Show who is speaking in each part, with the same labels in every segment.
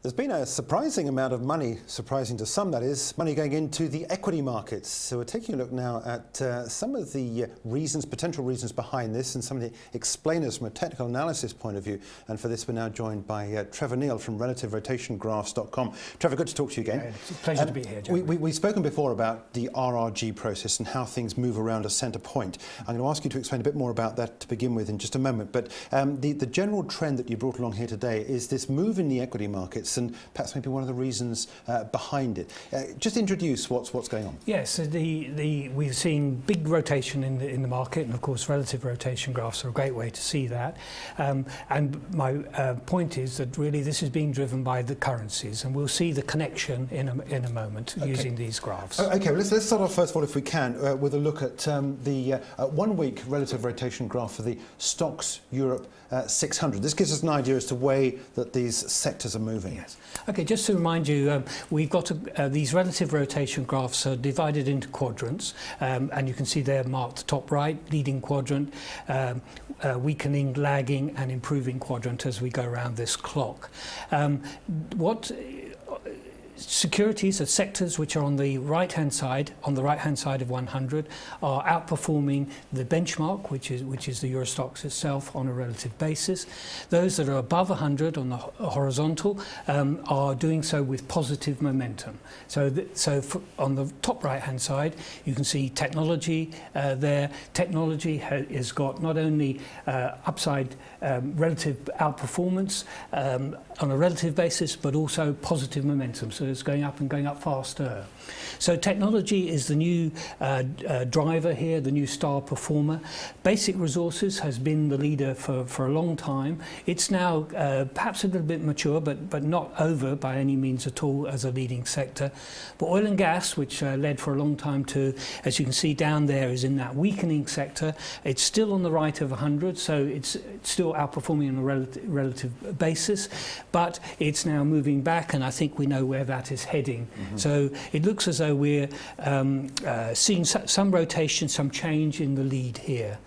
Speaker 1: There's been a surprising amount of money, surprising to some that is, money going into the equity markets. So we're taking a look now at some of the potential reasons behind this and some of the explainers from a technical analysis point of view. And for this we're now joined by Trevor Neil from relativerotationgraphs.com. Trevor, good to talk to you again.
Speaker 2: It's a pleasure to be here, Jeremy.
Speaker 1: We've spoken before about the RRG process and how things move around a centre point. I'm going to ask you to explain a bit more about that to begin with in just a moment. But the general trend that you brought along here today is this move in the equity markets, and perhaps maybe one of the reasons behind it. Just introduce what's going on.
Speaker 2: Yes, so we've seen big rotation in the market, and of course relative rotation graphs are a great way to see that. And my point is that really this is being driven by the currencies, and we'll see the connection in a moment using these graphs.
Speaker 1: Okay, well, let's start off first of all, if we can, with a look at the 1 week relative rotation graph for the STOXX Europe 600. This gives us an idea as to the way that these sectors are moving.
Speaker 2: Yes. Okay, just to remind you, we've got these relative rotation graphs are divided into quadrants, and you can see they're marked the top right, leading quadrant, weakening, lagging and improving quadrant as we go around this clock. Securities are sectors which are on the right-hand side of 100, are outperforming the benchmark, which is the Euro Stoxx itself on a relative basis. Those that are above 100 on the horizontal are doing so with positive momentum. So on the top right-hand side, you can see technology there. Technology has got not only upside relative outperformance on a relative basis, but also positive momentum. So it's going up and going up faster. So technology is the new driver here, the new star performer. Basic resources has been the leader for a long time. It's now perhaps a little bit mature, but not over by any means at all as a leading sector. But oil and gas, which led for a long time to, as you can see down there, is in that weakening sector. It's still on the right of 100, so it's still outperforming on a relative basis, but it's now moving back, and I think we know where that is heading. So it looks as though we're seeing some rotation, some change in the lead here.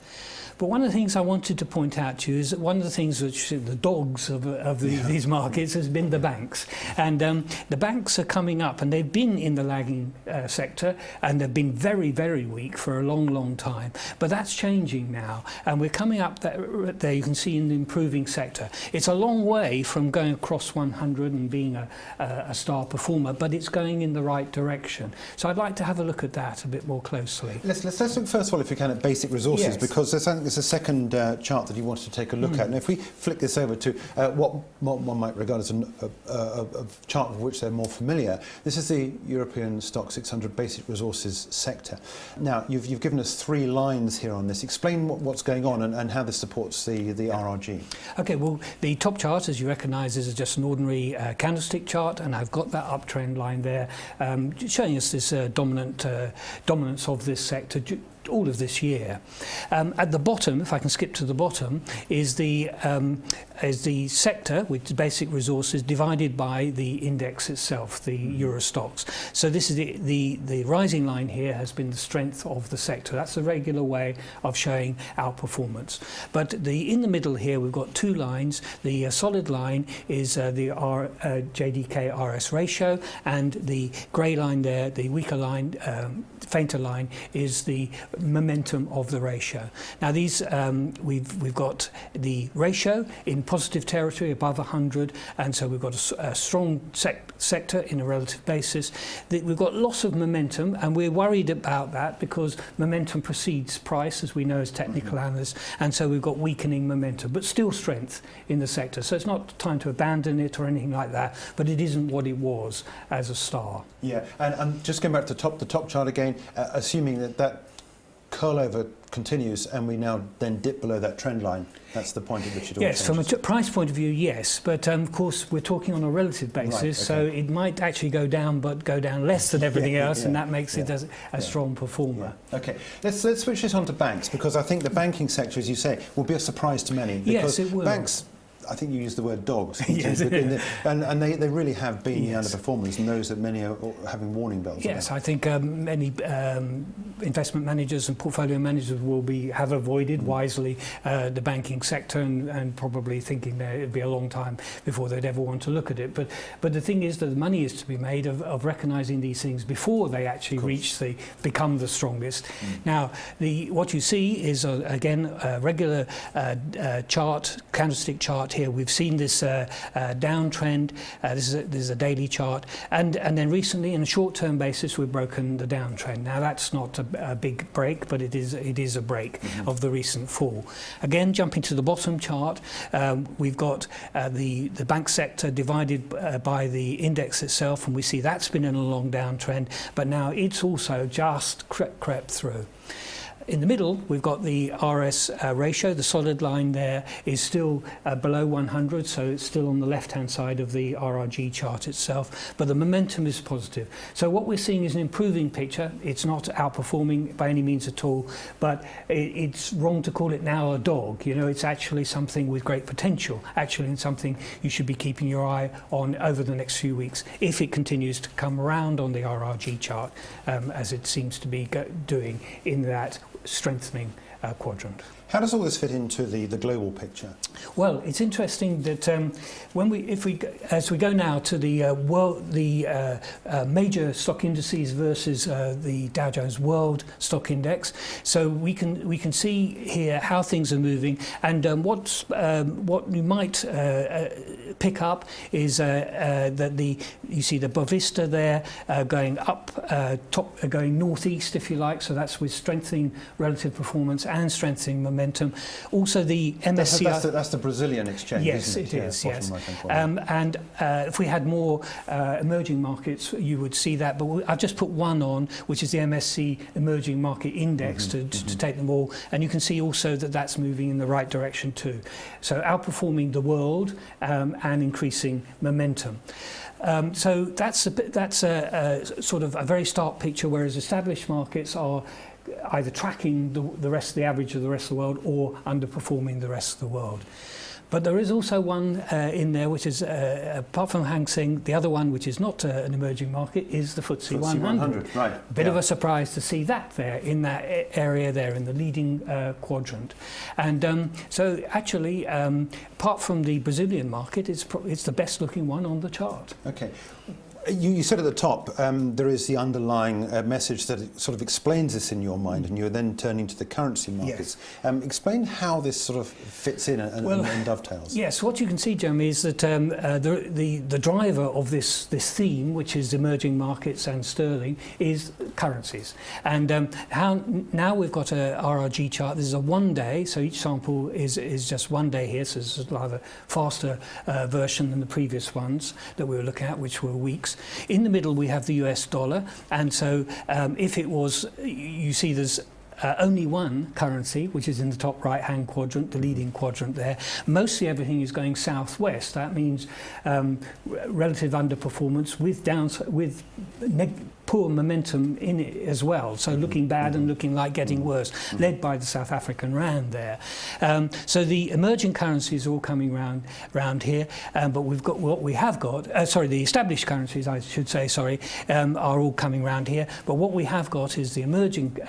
Speaker 2: But one of the things I wanted to point out to you is that one of the things which the dogs of these markets has been the banks. And the banks are coming up, and they've been in the lagging sector, and they've been very, very weak for a long, long time. But that's changing now, and we're coming up there you can see in the improving sector. It's a long way from going across 100 and being a star performer, but it's going in the right direction. So I'd like to have a look at that a bit more closely.
Speaker 1: Let's look first of all, if you can, at basic resources, because there's a second chart that you wanted to take a look at. And if we flick this over to what one might regard as a chart of which they're more familiar, this is the European STOXX 600 basic resources sector. Now, you've given us 3 lines here on this. Explain what's going on and how this supports the RRG. Okay,
Speaker 2: well, the top chart, as you recognise, is just an ordinary candlestick chart, and I've got that uptrend line there showing us this dominance of this sector all of this year. At the bottom, if I can skip to the bottom, is the sector, which is basic resources, divided by the index itself, the Euro Stoxx. So this is the rising line here has been the strength of the sector. That's a regular way of showing outperformance. But in the middle here, we've got 2 lines. The solid line is the JDK RS ratio, and the grey line there, the weaker line, fainter line, is the momentum of the ratio. Now these we've got the ratio in positive territory above 100, and so we've got a strong sector in a relative basis. We've got loss of momentum, and we're worried about that because momentum precedes price, as we know as technical analysts, and so we've got weakening momentum, but still strength in the sector. So it's not time to abandon it or anything like that, but it isn't what it was as a star.
Speaker 1: Yeah, and just going back to the top chart again, assuming that curl over continues and we now then dip below that trend line, that's the point at which it all
Speaker 2: changes.
Speaker 1: Yes,
Speaker 2: from a price point of view, yes, but of course we're talking on a relative basis, so it might actually go down, but go down less than everything else, and that makes it a strong performer.
Speaker 1: Okay, let's switch this on to banks, because I think the banking sector, as you say, will be a surprise to many, because
Speaker 2: yes, it will.
Speaker 1: Banks I think you used the word dogs,
Speaker 2: Yes.
Speaker 1: and they really have been
Speaker 2: Yes.
Speaker 1: the underperformers, and those that many are having warning bells.
Speaker 2: Yes, I think many investment managers and portfolio managers have avoided wisely the banking sector and probably thinking that it'd be a long time before they'd ever want to look at it. But the thing is that the money is to be made of recognising these things before they actually become the strongest. Now, what you see is again a regular candlestick chart here. We've seen this downtrend. This is a daily chart, and then recently, in a short-term basis, we've broken the downtrend. Now, that's not a big break, but it is a break of the recent fall. Again, jumping to the bottom chart, we've got the bank sector divided by the index itself, and we see that's been in a long downtrend, but now it's also just crept through. In the middle, we've got the RS ratio. The solid line there is still below 100, so it's still on the left-hand side of the RRG chart itself, but the momentum is positive. So what we're seeing is an improving picture. It's not outperforming by any means at all, but it's wrong to call it now a dog. You know, it's actually something with great potential, actually something you should be keeping your eye on over the next few weeks if it continues to come around on the RRG chart, as it seems to be doing in that strengthening quadrant.
Speaker 1: How does all this fit into the global picture?
Speaker 2: Well, it's interesting that as we go now to the major stock indices versus the Dow Jones World Stock Index, so we can see here how things are moving, and what you might pick up is that you see the Bovista there going up, going northeast, if you like. So that's with strengthening relative performance and strengthening momentum. Also, the MSCI.
Speaker 1: That's the Brazilian exchange.
Speaker 2: Yes,
Speaker 1: isn't it?
Speaker 2: it is. Yes,
Speaker 1: right.
Speaker 2: and if we had more emerging markets, you would see that. But I've just put one on, which is the MSC Emerging Market Index to take them all, and you can see also that that's moving in the right direction too. So outperforming the world and increasing momentum. So that's a sort of a very stark picture, whereas established markets are either tracking the rest of the average of the rest of the world or underperforming the rest of the world. But there is also one in there which is, apart from Hang Seng, the other one which is not an emerging market is the FTSE 100.
Speaker 1: Right.
Speaker 2: A bit of a surprise to see that there in that area there in the leading quadrant. And so actually, apart from the Brazilian market, it's the best looking one on the chart.
Speaker 1: Okay. You said at the top there is the underlying message that it sort of explains this in your mind, and you're then turning to the currency markets. Yes. Explain how this sort of fits in and dovetails.
Speaker 2: Yes, what you can see, Jeremy, is that the driver of this theme, which is emerging markets and sterling, is currencies. And now we've got a RRG chart. This is a 1 day, so each sample is just 1 day here, so it's a rather faster version than the previous ones that we were looking at, which were weeks. In the middle we have the US dollar, and so if it was, you see there's only one currency, which is in the top right-hand quadrant, the leading quadrant there. Mostly everything is going southwest. That means relative underperformance with poor momentum in it as well. So looking bad and looking like getting worse, led by the South African rand there. So the emerging currencies are all coming round here, but we've got what we have got. The established currencies, I should say, are all coming round here. But what we have got is the emerging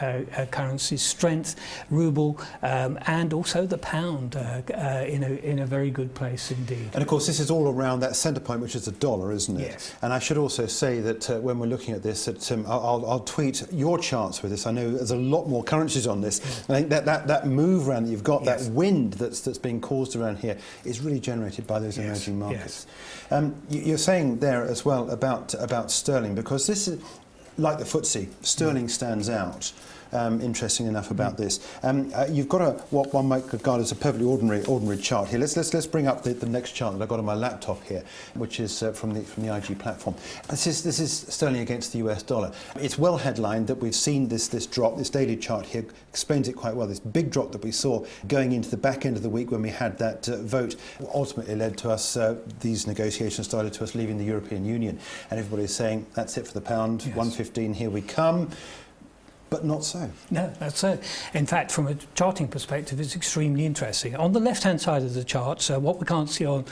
Speaker 2: currencies, strength, ruble, and also the pound in a very good place indeed.
Speaker 1: And of course, this is all around that centre point, which is the dollar, isn't it?
Speaker 2: Yes.
Speaker 1: And I should also say that when we're looking at this, I'll tweet your charts with this. I know there's a lot more currencies on this. I think that move around that you've got, that wind that's being caused around here, is really generated by those emerging markets. Yes. You're saying there as well about sterling, because this is like the FTSE. Sterling stands out. Interesting enough about this. You've got what one might regard as a perfectly ordinary chart here. Let's bring up the next chart that I've got on my laptop here, which is from the IG platform. This is sterling against the US dollar. It's well headlined that we've seen this drop. This daily chart here explains it quite well. This big drop that we saw going into the back end of the week when we had that vote ultimately led to us, these negotiations started to us leaving the European Union, and everybody's saying that's it for the pound. Yes. 115, here we come. But not so.
Speaker 2: No, that's so. In fact, from a charting perspective, it's extremely interesting. On the left-hand side of the chart, so what we can't see on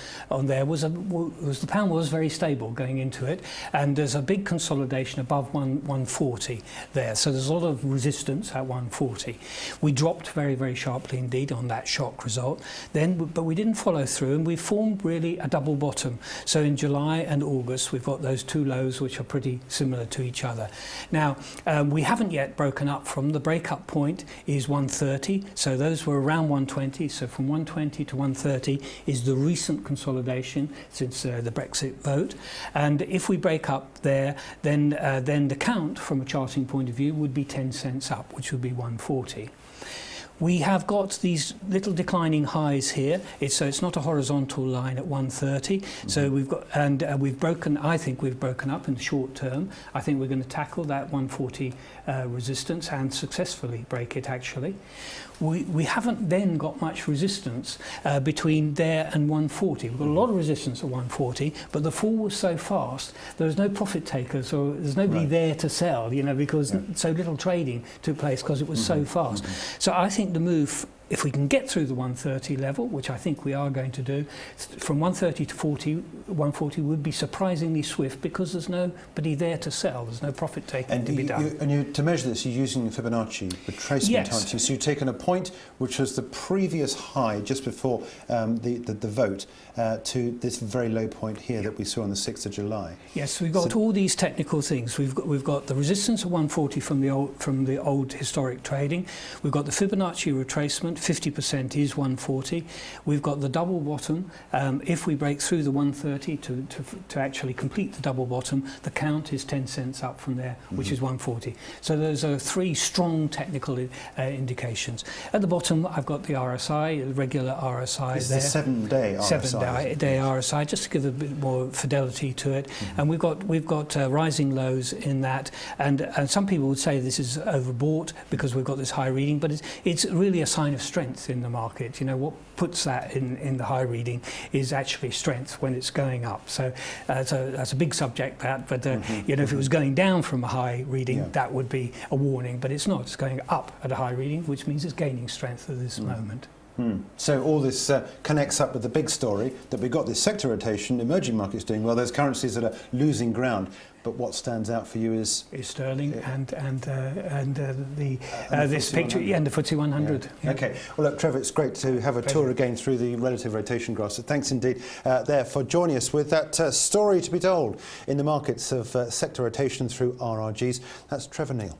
Speaker 2: there was the pound was very stable going into it, and there's a big consolidation above 140 there. So there's a lot of resistance at 140. We dropped very, very sharply indeed on that shock result. But we didn't follow through, and we formed really a double bottom. So in July and August, we've got those two lows which are pretty similar to each other. Now, we haven't yet broken up from the breakup point is 130, so those were around 120, so from 120 to 130 is the recent consolidation since the Brexit vote, and if we break up there, then the count from a charting point of view would be 10 cents up, which would be 140. We have got these little declining highs here. So it's not a horizontal line at 130. So we've got, and we've broken. I think we've broken up in the short term. I think we're going to tackle that 140 resistance and successfully break it. Actually, we haven't then got much resistance between there and 140. We've got a lot of resistance at 140, but the fall was so fast. There was no profit takers, or there's nobody there to sell. You know, because so little trading took place because it was so fast. So I think the move, if we can get through the 130 level, which I think we are going to do, from 130 to 140 would be surprisingly swift because there's nobody there to sell. There's no profit taking to be done.
Speaker 1: To measure this, you're using the Fibonacci retracement, aren't you? So you've taken a point which was the previous high just before the vote to this very low point here that we saw on the 6th of July.
Speaker 2: Yes, we've got all these technical things. We've got the resistance at 140 from the old historic trading. We've got the Fibonacci retracement. 50% is 140. We've got the double bottom. If we break through the 130 to actually complete the double bottom, the count is 10 cents up from there, which is 140. So those are three strong technical indications. At the bottom, I've got the RSI, the regular RSI.
Speaker 1: It's the 7-day RSI.
Speaker 2: 7-day RSI, just to give a bit more fidelity to it. And we've got rising lows in that. And some people would say this is overbought because we've got this high reading, but it's really a sign of strength in the market. You know, what puts that in the high reading is actually strength when it's going up. So that's a big subject, but you know, if it was going down from a high reading, that would be a warning, but it's not. It's going up at a high reading, which means it's gaining strength at this moment.
Speaker 1: So all this connects up with the big story that we've got this sector rotation, emerging markets doing well, there's currencies that are losing ground. But what stands out for you is
Speaker 2: sterling and this picture, and the FTSE 100.
Speaker 1: Yeah. Okay. Well, look, Trevor, it's great to have a tour again through the relative rotation graph. So thanks indeed there for joining us with that story to be told in the markets of sector rotation through RRGs. That's Trevor Neil.